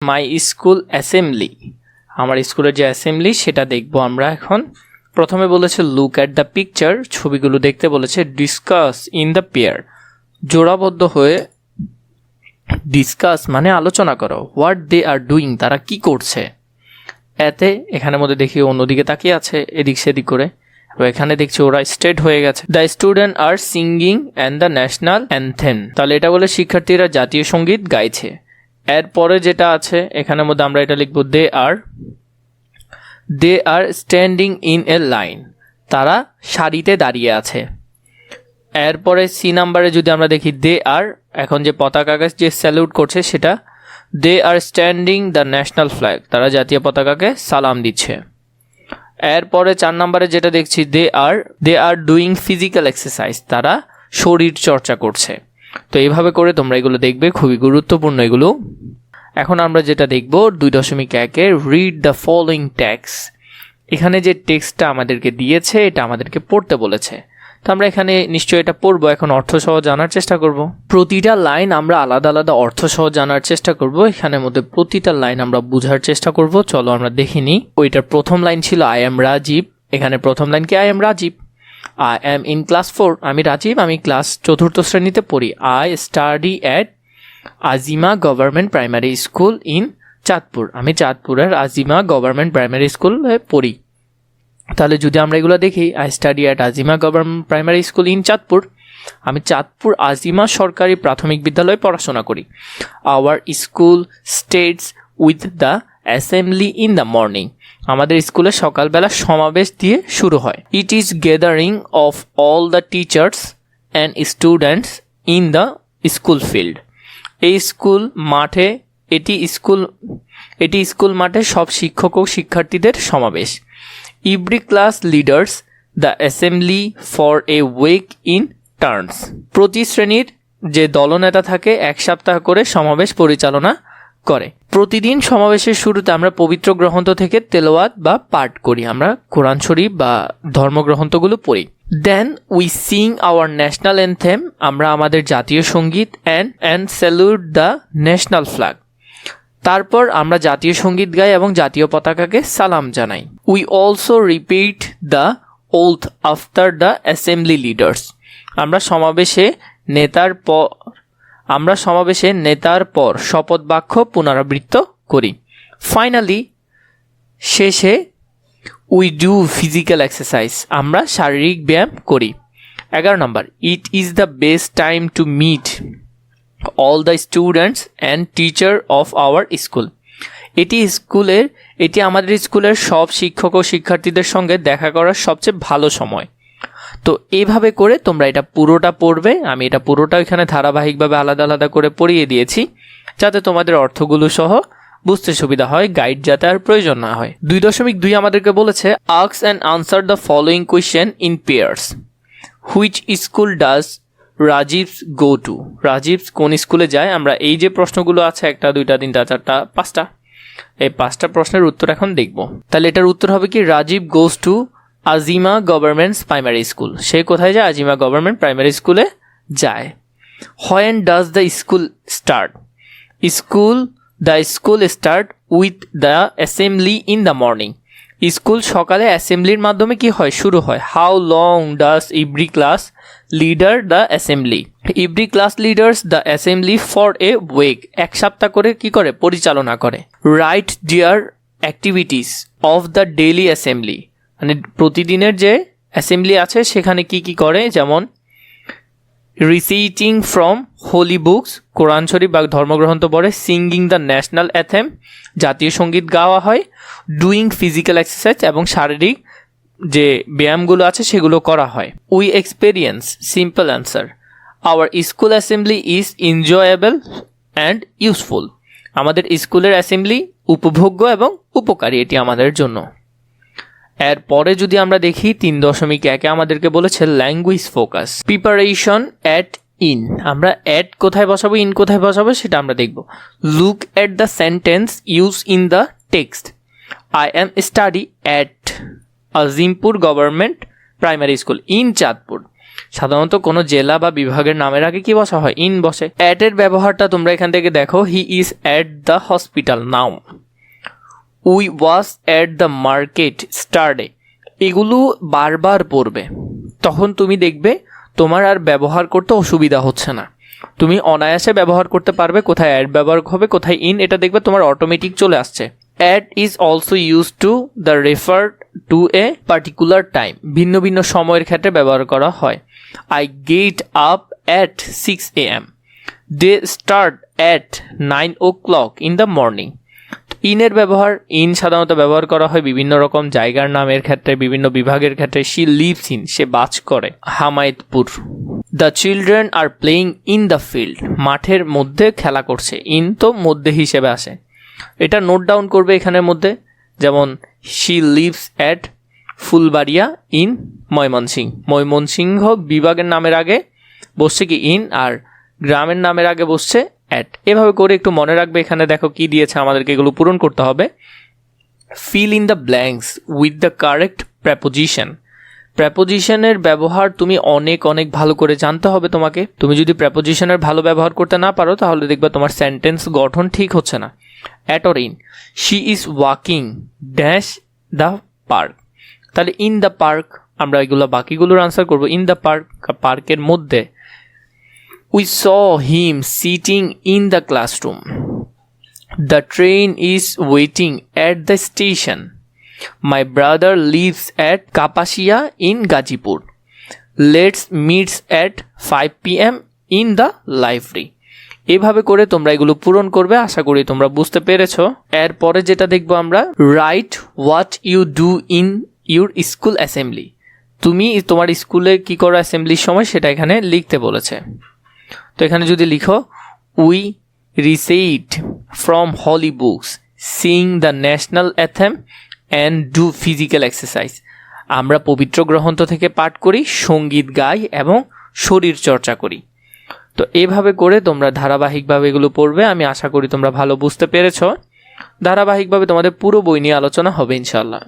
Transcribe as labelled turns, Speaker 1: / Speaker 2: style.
Speaker 1: My school assembly, আমার স্কুলের যে অ্যাসেম্বলি সেটা দেখব আমরা এখন। প্রথমে বলেছে লুক অ্যাট দ্য পিকচার, ছবিগুলো দেখতে বলেছে। ডিসকাস ইন দ্য পেয়ার, জোড়াবদ্ধ হয়ে ডিসকাস মানে আলোচনা করো। হোয়াট দে আর ডুইং, তারা কি করছে। এতে এখানের মধ্যে দেখি অন্যদিকে তাকিয়ে আছে এদিক সেদিক করে, এখানে দেখছি ওরা স্ট্রেট হয়ে গেছে। The student are singing and the national anthem, তাহলে এটা বলে শিক্ষার্থীরা জাতীয় সঙ্গীত গাইছে। এরপরে যেটা আছে এখানের মধ্যে আমরা এটা লিখব দে আর স্ট্যান্ডিং ইন এ লাইন, তারা সারিতে দাঁড়িয়ে আছে। এরপরে সি নাম্বারে যদি আমরা দেখি দে আর, এখন যে পতাকাকে যে স্যালুট করছে সেটা, দে আর স্ট্যান্ডিং দ্য ন্যাশনাল ফ্ল্যাগ, তারা জাতীয় পতাকাকে সালাম দিচ্ছে। এরপরে 4 নম্বরে যেটা দেখছি দে আর ডুইং ফিজিক্যাল এক্সারসাইজ, তারা শরীর চর্চা করছে। তো এইভাবে করে তোমরা এগুলো দেখবে, খুবই গুরুত্বপূর্ণ এগুলো। এখন আমরা যেটা দেখব 2.1-এ রিড দ্য ফলোইং টেক্সট, এখানে যে টেক্সটটা আমাদেরকে দিয়েছে এটা আমাদেরকে পড়তে বলেছে। তো আমরা এখানে নিশ্চয়ই এটা পড়বো, এখন অর্থসহ জানার চেষ্টা করব। প্রতিটা লাইন আমরা আলাদা আলাদা অর্থসহ জানার চেষ্টা করব, এখানের মধ্যে প্রতিটা লাইন আমরা বোঝার চেষ্টা করব। চলো আমরা দেখে নিই। ওইটার প্রথম লাইন ছিল আই এম রাজীব, এখানে প্রথম লাইন কি I am Rajib. I am in class 4, আমি রাজীব, আমি ক্লাস 4th শ্রেণীতে পড়ি। I study at Azima government primary school in Chandpur, আমি চাঁদপুরের আজিমা গভর্নমেন্ট প্রাইমারি স্কুলে পড়ি। তাহলে যদি আমরা এগুলো দেখি, I study at Azima government primary school in Chandpur, আমি চাঁদপুর আজিমা সরকারি প্রাথমিক বিদ্যালয়ে পড়াশোনা করি। Our school starts with the assembly in the morning, আমাদের স্কুলে সকালবেলা সমাবেশ দিয়ে শুরু হয়। It is gathering of all the teachers and students in the school field, এই স্কুল মাঠে, এটি স্কুল মাঠে সব শিক্ষক ও শিক্ষার্থীদের সমাবেশ। Every class leaders the assembly for a week in turns, প্রতি শ্রেণীর যে দলনেতা থাকে 1 সপ্তাহ করে সমাবেশ পরিচালনা করে। প্রতিদিন সমাবেশের শুরুতে আমরা পবিত্র গ্রন্থ থেকে তেলাওয়াত বা পাঠ করি, আমরা কোরআন শরীফ বা ধর্মগ্রন্থগুলো পড়ি। Then we sing our national anthem, আমরা আমাদের জাতীয় সঙ্গীত and salute the national flag, তারপর আমরা জাতীয় সঙ্গীত গাই এবং জাতীয় পতাকাকে সালাম জানাই। We also repeat the oath after the assembly leaders, আমরা সমাবেশে নেতার পর শপথ বাক্য পুনরাবৃত্ত করি। ফাইনালি শেষে উই ডু ফিজিক্যাল এক্সারসাইজ, আমরা শারীরিক ব্যায়াম করি। 11 নম্বর, it is the best time to meet all the students and teacher of our school, এটি আমাদের স্কুলের সব শিক্ষক ও শিক্ষার্থীদের সঙ্গে দেখা করার সবচেয়ে ভালো সময়। তো এইভাবে করে তোমরা এটা পুরোটা পড়বে, আমি এটা পুরোটা এখানে ধারাবাহিকভাবে আলাদা আলাদা করে পড়িয়ে দিয়েছি যাতে তোমাদের অর্থগুলো সহ বুঝতে সুবিধা হয়, গাইড যাতে আর প্রয়োজন না হয়। 2.2 আমাদেরকে বলেছে ask and answer the following question in pairs. Which school does Rajib go to, Rajib কোন স্কুলে যায়। আমরা এই যে প্রশ্নগুলো আছে 1, 2, 3, 4, 5টা, এই 5টা প্রশ্নের উত্তর এখন দেখব। তাহলে এটার উত্তর হবে কি, Rajib goes to Azima government primary school, সে কোথায় যায়, আজিমা গভর্নমেন্ট প্রাইমারি স্কুলে যায়। When does the school start, the school start with the assembly in the morning, school সকালে অ্যাসেম্বলির মাধ্যমে কি হয়, শুরু হয়। How long does every class leader the assembly, every class leaders the assembly for a week, 1 সপ্তাহ করে কি করে, পরিচালনা করে। Write their activities of the daily assembly, মানে প্রতিদিনের যে অ্যাসেম্বলি আছে সেখানে কি কি করে, যেমন রিসাইটিং ফ্রম হোলি বুকস, কোরআন শরীফ বা ধর্মগ্রন্থ পড়ে। সিঙ্গিং দ্য ন্যাশনাল অ্যাথেম, জাতীয় সঙ্গীত গাওয়া হয়। ডুইং ফিজিক্যাল এক্সারসাইজ, এবং শারীরিক যে ব্যায়ামগুলো আছে সেগুলো করা হয়। We experience, simple answer, our school assembly is enjoyable and useful, আমাদের স্কুলের অ্যাসেম্বলি উপভোগ্য এবং উপকারী, এটি আমাদের জন্য। এরপরে যদি আমরা দেখি 3.1 আমাদেরকে বলেছে language focus, preparation at in, আমরা অ্যাট কোথায় বসাবো, ইন কোথায় বসাবো সেটা আমরা দেখব। Look at the sentence use in the text. I am study at Azimpur government primary school in Chandpur, সাধারণত কোনো জেলা বা বিভাগের নামের আগে কি বসা হয়? ইন বসে। অ্যাট এর ব্যবহারটা তোমরা এখান থেকে দেখো, he is at the hospital now, we was at the market স্টারডে। এগুলো বারবার পড়বে, তখন তুমি দেখবে তোমার আর ব্যবহার করতে অসুবিধা হচ্ছে না, তুমি অনায়াসে ব্যবহার করতে পারবে। কোথায় অ্যাট ব্যবহার হবে, কোথায় ইন, এটা দেখবে তোমার অটোমেটিক চলে আসছে। At is also use to the refer to a particular time, ভিন্ন ভিন্ন সময়ের ক্ষেত্রে ব্যবহার করা হয়। I get up at 6 AM, they start at 9 o'clock in the morning. ইনের ব্যবহার, ইন সাধারণত ব্যবহার করা হয় বিভিন্ন রকম জায়গার নামের ক্ষেত্রে, বিভিন্ন বিভাগের ক্ষেত্রে। শি লিভস ইন, সে বাস করে Hemayetpur. The children are playing in the field, মাঠের মধ্যে খেলা করছে। ইন তো মধ্যে হিসেবে আসে, এটা নোট ডাউন করবে এখানের মধ্যে। যেমন she lives at Phulbaria in Mymensingh, Mymensingh বিভাগের নামের আগে বসছে কি ইন, আর গ্রামের নামের আগে বসছে অ্যাট। এভাবে করে একটু মনে রাখবে। এখানে দেখো কি দিয়েছে, আমাদেরকে এগুলো পূরণ করতে হবে। Fill in the blanks with the correct preposition. প্রেপোজিশনের ব্যবহার তুমি অনেক অনেক ভালো করে জানতে হবে তোমাকে। তুমি যদি প্রেপোজিশনের ভালো ব্যবহার করতে না পারো, তাহলে দেখবে তোমার সেন্টেন্স গঠন ঠিক হচ্ছে না। At or in, she is walking dash the park, তাহলে ইন দ্য পার্ক, আমরা এগুলো বাকিগুলোর আনসার করবো। ইন দ্য পার্ক, পার্কের মধ্যে। We saw him sitting in the classroom, the train is waiting at the station, my brother lives at Kapasia in Gazipur, let's meets at 5 PM in the library. এভাবে করে তোমরা এগুলো পূরণ করবে। আশা করি তোমরা বুঝতে পেরেছো। এরপরে যেটা দেখবো আমরা, right what you do in your school assembly. তুমি তোমার স্কুলে কি করো অ্যাসেম্বলির সময়, সেটা এখানে লিখতে বলেছে। তো এখানে যদি লিখো, we recite from holy books, sing the national anthem and do physical exercise. আমরা পবিত্র গ্রন্থ থেকে পাঠ করি, সঙ্গীত গাই এবং শরীর চর্চা করি। তো এভাবে করে তোমরা ধারাবাহিকভাবে এগুলো পড়বে। আমি আশা করি তোমরা ভালো বুঝতে পেরেছো। ধারাবাহিকভাবে তোমাদের পুরো বই নিয়ে আলোচনা হবে ইনশাল্লাহ।